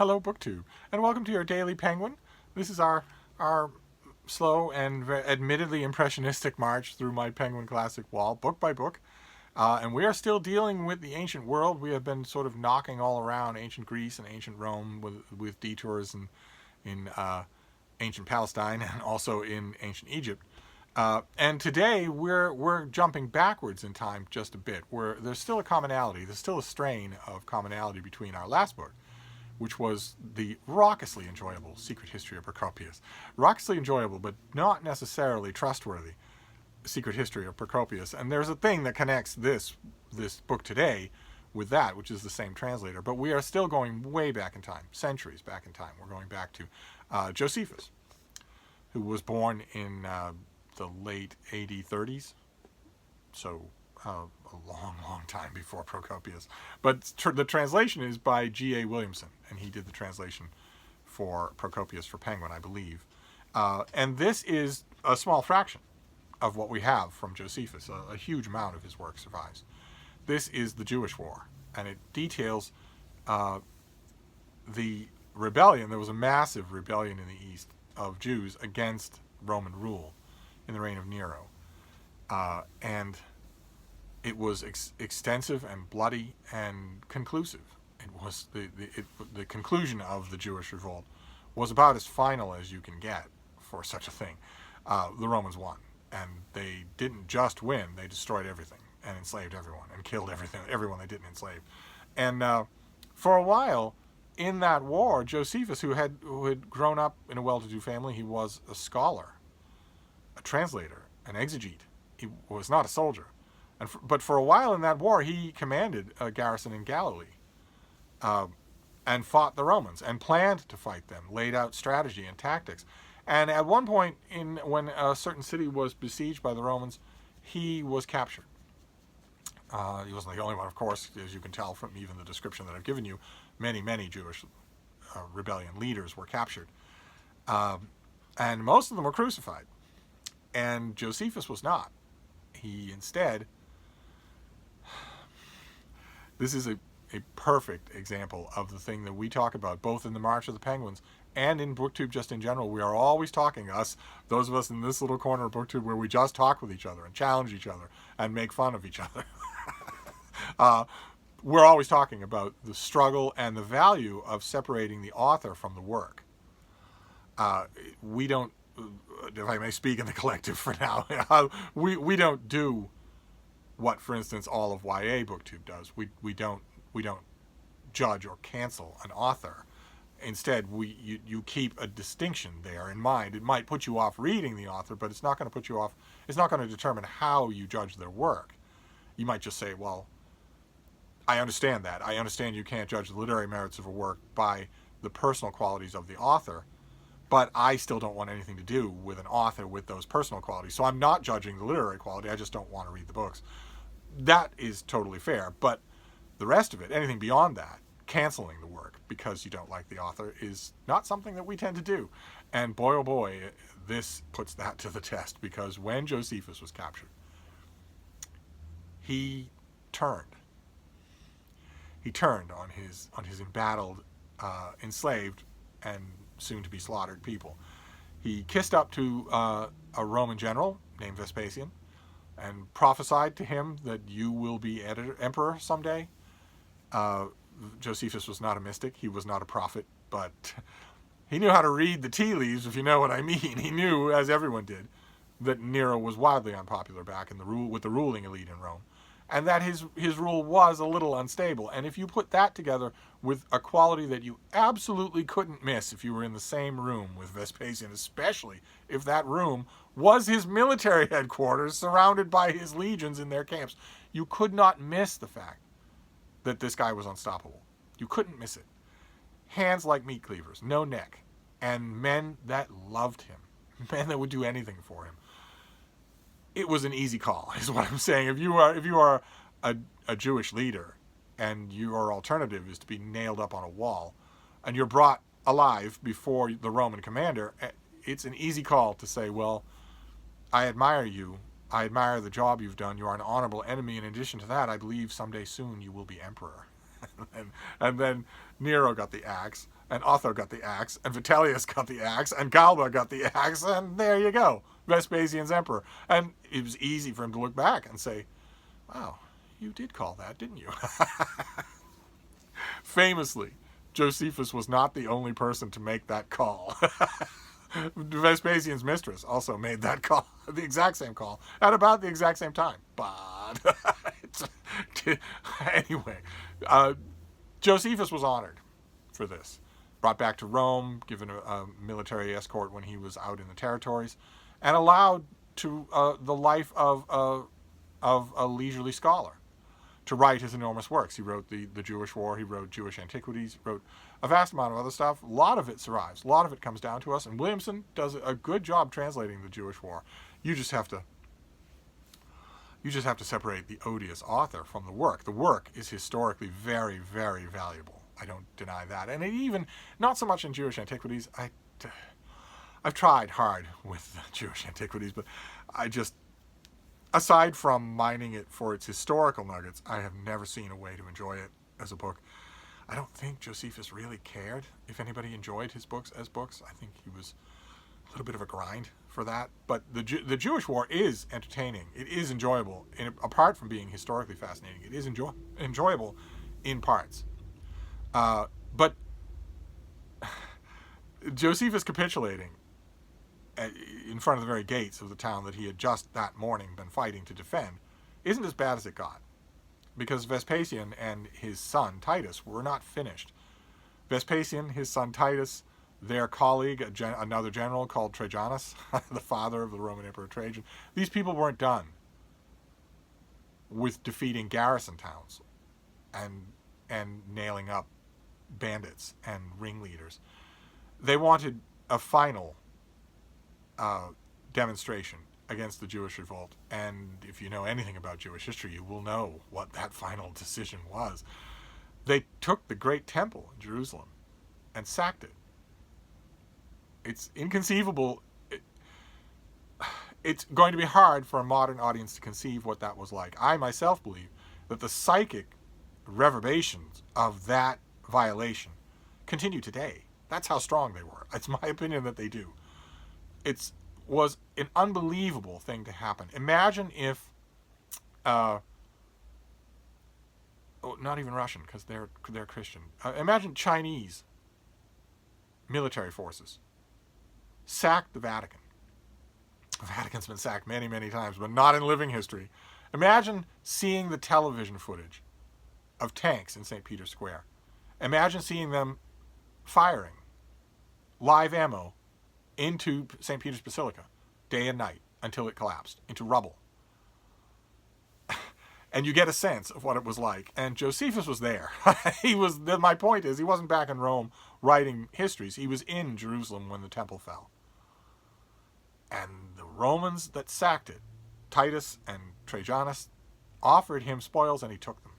Hello, BookTube, and welcome to your Daily Penguin. This is our slow and admittedly impressionistic march through my Penguin Classic wall, book by book. And we are still dealing with the ancient world. We have been sort of knocking all around ancient Greece and ancient Rome with detours in ancient Palestine and also in ancient Egypt. And today we're jumping backwards in time just a bit. Where there's still a commonality, there's still a strain of commonality between our last book, which was the raucously enjoyable Secret History of Procopius. Raucously enjoyable, but not necessarily trustworthy Secret History of Procopius. And there's a thing that connects this book today with that, which is the same translator. But we are still going way back in time, centuries back in time. We're going back to Josephus, who was born in the late AD 30s, so a long, long time before Procopius. But the translation is by G.A. Williamson, and he did the translation for Procopius for Penguin, I believe. And this is a small fraction of what we have from Josephus. A huge amount of his work survives. This is the Jewish War, and it details the rebellion. There was a massive rebellion in the East of Jews against Roman rule in the reign of Nero. And it was extensive and bloody and conclusive. It was the conclusion of the Jewish revolt was about as final as you can get for such a thing. The Romans won, and they didn't just win; they destroyed everything and enslaved everyone and killed everyone they didn't enslave. And for a while in that war, Josephus, who had grown up in a well-to-do family, he was a scholar, a translator, an exegete. He was not a soldier. But for a while in that war, he commanded a garrison in Galilee and fought the Romans and planned to fight them, laid out strategy and tactics. And at one point, when a certain city was besieged by the Romans, he was captured. He wasn't the only one, of course, as you can tell from even the description that I've given you. Many, many Jewish rebellion leaders were captured. And most of them were crucified. And Josephus was not. He instead... This is a perfect example of the thing that we talk about, both in the March of the Penguins and in BookTube just in general. We are always talking, those of us in this little corner of BookTube where we just talk with each other and challenge each other and make fun of each other. We're always talking about the struggle and the value of separating the author from the work. We don't, if I may speak in the collective for now, we don't do what, for instance, all of YA BookTube does. We don't judge or cancel an author. Instead, you keep a distinction there in mind. It might put you off reading the author, but it's not going to put you off. It's not going to determine how you judge their work. You might just say, well, I understand that. I understand you can't judge the literary merits of a work by the personal qualities of the author, but I still don't want anything to do with an author with those personal qualities. So I'm not judging the literary quality. I just don't want to read the books. That is totally fair. But the rest of it, anything beyond that, canceling the work because you don't like the author, is not something that we tend to do. And boy, oh boy, this puts that to the test, because when Josephus was captured, he turned. He turned on his embattled, enslaved, and soon-to-be slaughtered people. He kissed up to a Roman general named Vespasian and prophesied to him that you will be emperor someday. Josephus was not a mystic. He was not a prophet, but he knew how to read the tea leaves, if you know what I mean. He knew, as everyone did, that Nero was wildly unpopular back in with the ruling elite in Rome, and that his rule was a little unstable. And if you put that together with a quality that you absolutely couldn't miss if you were in the same room with Vespasian, especially if that room was his military headquarters surrounded by his legions in their camps, you could not miss the fact that this guy was unstoppable. You couldn't miss it. Hands like meat cleavers, no neck, and men that loved him, men that would do anything for him. It was an easy call, is what I'm saying. If you are a Jewish leader and your alternative is to be nailed up on a wall and you're brought alive before the Roman commander, it's an easy call to say, well, I admire you. I admire the job you've done. You are an honorable enemy. In addition to that, I believe someday soon you will be emperor. and then Nero got the axe, and Otho got the axe, and Vitellius got the axe, and Galba got the axe, and there you go, Vespasian's emperor. And it was easy for him to look back and say, wow, you did call that, didn't you? Famously, Josephus was not the only person to make that call. Vespasian's mistress also made that call, the exact same call, at about the exact same time. But anyway, Josephus was honored for this. Brought back to Rome, given a military escort when he was out in the territories, and allowed to the life of a leisurely scholar to write his enormous works. He wrote the Jewish War, he wrote Jewish Antiquities, he wrote a vast amount of other stuff. A lot of it survives. A lot of it comes down to us, and Williamson does a good job translating the Jewish War. You just have to separate the odious author from the work. The work is historically very, very valuable. I don't deny that. And it even, not so much in Jewish Antiquities, I've tried hard with Jewish Antiquities, but I just, aside from mining it for its historical nuggets, I have never seen a way to enjoy it as a book. I don't think Josephus really cared if anybody enjoyed his books as books. I think he was a little bit of a grind for that. But the Jewish War is entertaining. It is enjoyable. And apart from being historically fascinating, it is enjoyable in parts. But Josephus capitulating in front of the very gates of the town that he had just that morning been fighting to defend isn't as bad as it got, because Vespasian and his son Titus were not finished. Vespasian, his son Titus, their colleague, another general called Trajanus, the father of the Roman Emperor Trajan, these people weren't done with defeating garrison towns and nailing up bandits and ringleaders. They wanted a final demonstration against the Jewish revolt. And if you know anything about Jewish history, you will know what that final decision was. They took the great temple in Jerusalem and sacked it. It's inconceivable. It's going to be hard for a modern audience to conceive what that was like. I myself believe that the psychic reverberations of that violation continue today. That's how strong they were. It's my opinion that they do. It was an unbelievable thing to happen. Imagine if, not even Russian, because they're Christian. Imagine Chinese military forces sacked the Vatican. The Vatican's been sacked many, many times, but not in living history. Imagine seeing the television footage of tanks in St. Peter's Square. Imagine seeing them firing live ammo into St. Peter's Basilica day and night until it collapsed into rubble. And you get a sense of what it was like. And Josephus was there. My point is, he wasn't back in Rome writing histories. He was in Jerusalem when the temple fell. And the Romans that sacked it, Titus and Trajanus, offered him spoils and he took them.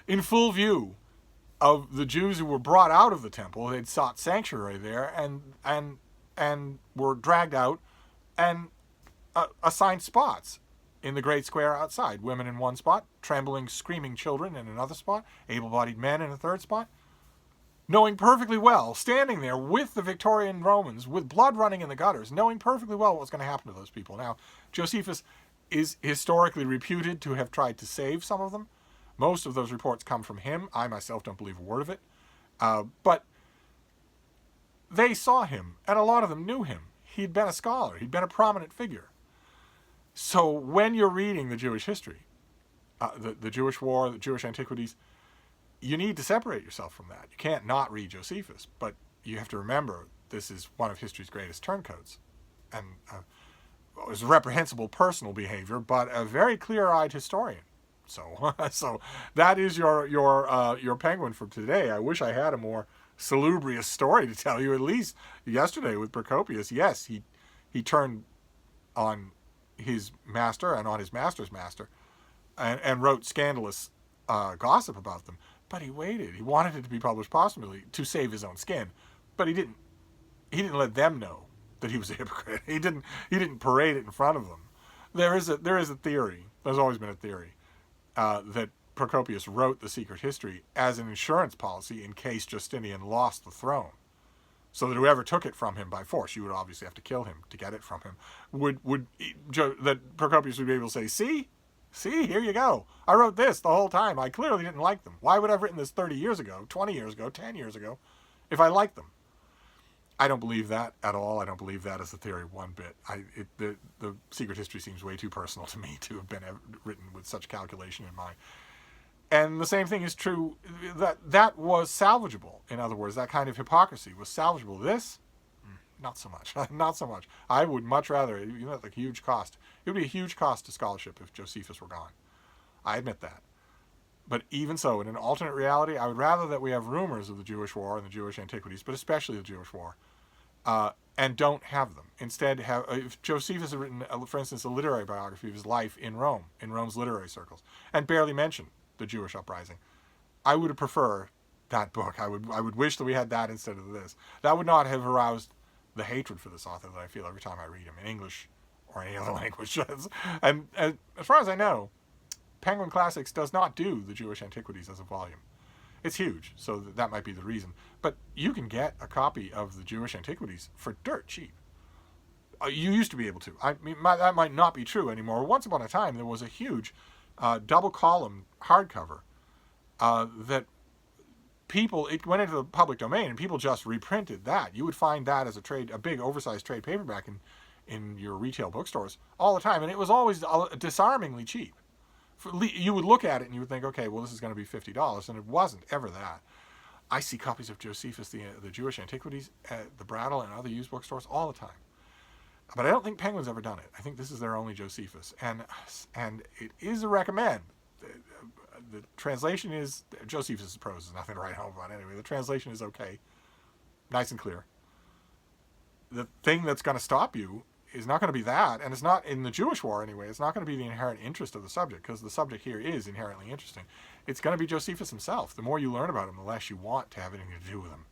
In full view of the Jews who were brought out of the temple, they'd sought sanctuary there and were dragged out and assigned spots in the great square outside. Women in one spot, trembling, screaming children in another spot, able-bodied men in a third spot. Knowing perfectly well, standing there with the Victorian Romans, with blood running in the gutters, knowing perfectly well what was going to happen to those people. Now, Josephus is historically reputed to have tried to save some of them. Most of those reports come from him. I myself don't believe a word of it. But they saw him, and a lot of them knew him. He'd been a scholar. He'd been a prominent figure. So when you're reading the Jewish history, the Jewish War, the Jewish Antiquities, you need to separate yourself from that. You can't not read Josephus, but you have to remember this is one of history's greatest turncoats. And it was reprehensible personal behavior, but a very clear-eyed historian. So that is your penguin for today. I wish I had a more salubrious story to tell you. At least yesterday with Procopius, yes, he turned on his master and on his master's master, and wrote scandalous gossip about them. But he waited. He wanted it to be published posthumously to save his own skin, but he didn't. He didn't let them know that he was a hypocrite. He didn't parade it in front of them. There is a theory. There's always been a theory that Procopius wrote the Secret History as an insurance policy in case Justinian lost the throne. So that whoever took it from him by force, you would obviously have to kill him to get it from him, that Procopius would be able to say, see, here you go. I wrote this the whole time. I clearly didn't like them. Why would I have written this 30 years ago, 20 years ago, 10 years ago, if I liked them? I don't believe that at all. I don't believe that as a theory one bit. The Secret History seems way too personal to me to have been written with such calculation in mind. And the same thing is true, that was salvageable. In other words, that kind of hypocrisy was salvageable. This, not so much. Not so much. I would much rather, at a huge cost. It would be a huge cost to scholarship if Josephus were gone. I admit that. But even so, in an alternate reality, I would rather that we have rumors of the Jewish War and the Jewish antiquities, but especially the Jewish War, and don't have them. Instead, if Josephus had written, for instance, a literary biography of his life in Rome, in Rome's literary circles, and barely mentioned the Jewish uprising, I would have preferred that book. I would wish that we had that instead of this. That would not have aroused the hatred for this author that I feel every time I read him in English or any other language. And as far as I know, Penguin Classics does not do the Jewish antiquities as a volume. It's huge, so that might be the reason. But you can get a copy of the Jewish antiquities for dirt cheap. You used to be able to. I mean, that might not be true anymore. Once upon a time, there was a huge double-column hardcover that it went into the public domain, and people just reprinted that. You would find that as a big, oversized trade paperback in your retail bookstores all the time, and it was always disarmingly cheap. You would look at it and you would think, okay, well, this is going to be $50, and it wasn't ever that. I see copies of Josephus, the Jewish antiquities, at the Brattle and other used bookstores all the time. But I don't think Penguin's ever done it. I think this is their only Josephus, and it is a recommend. The translation is, Josephus' prose is nothing to write home about anyway. The translation is okay, nice and clear. The thing that's going to stop you is not going to be that, and it's not in the Jewish War anyway. It's not going to be the inherent interest of the subject, because the subject here is inherently interesting. It's going to be Josephus himself. The more you learn about him, the less you want to have anything to do with him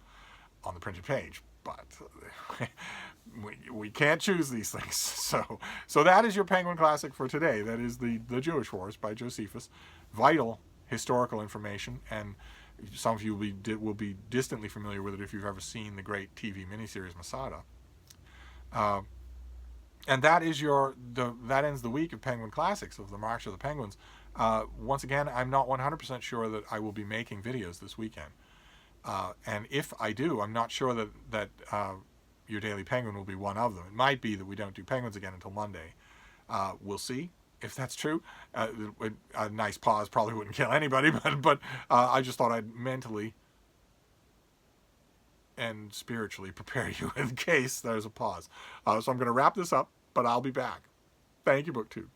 on the printed page. But we can't choose these things. So that is your Penguin Classic for today. That is the Jewish Wars by Josephus. Vital historical information, and some of you will be distantly familiar with it if you've ever seen the great TV miniseries Masada. And that is that ends the week of Penguin Classics, of the March of the Penguins. Once again, I'm not 100% sure that I will be making videos this weekend. And if I do, I'm not sure that your Daily Penguin will be one of them. It might be that we don't do Penguins again until Monday. We'll see if that's true. A nice pause probably wouldn't kill anybody, but I just thought I'd mentally and spiritually prepare you in case there's a pause. So I'm going to wrap this up, but I'll be back. Thank you, BookTube.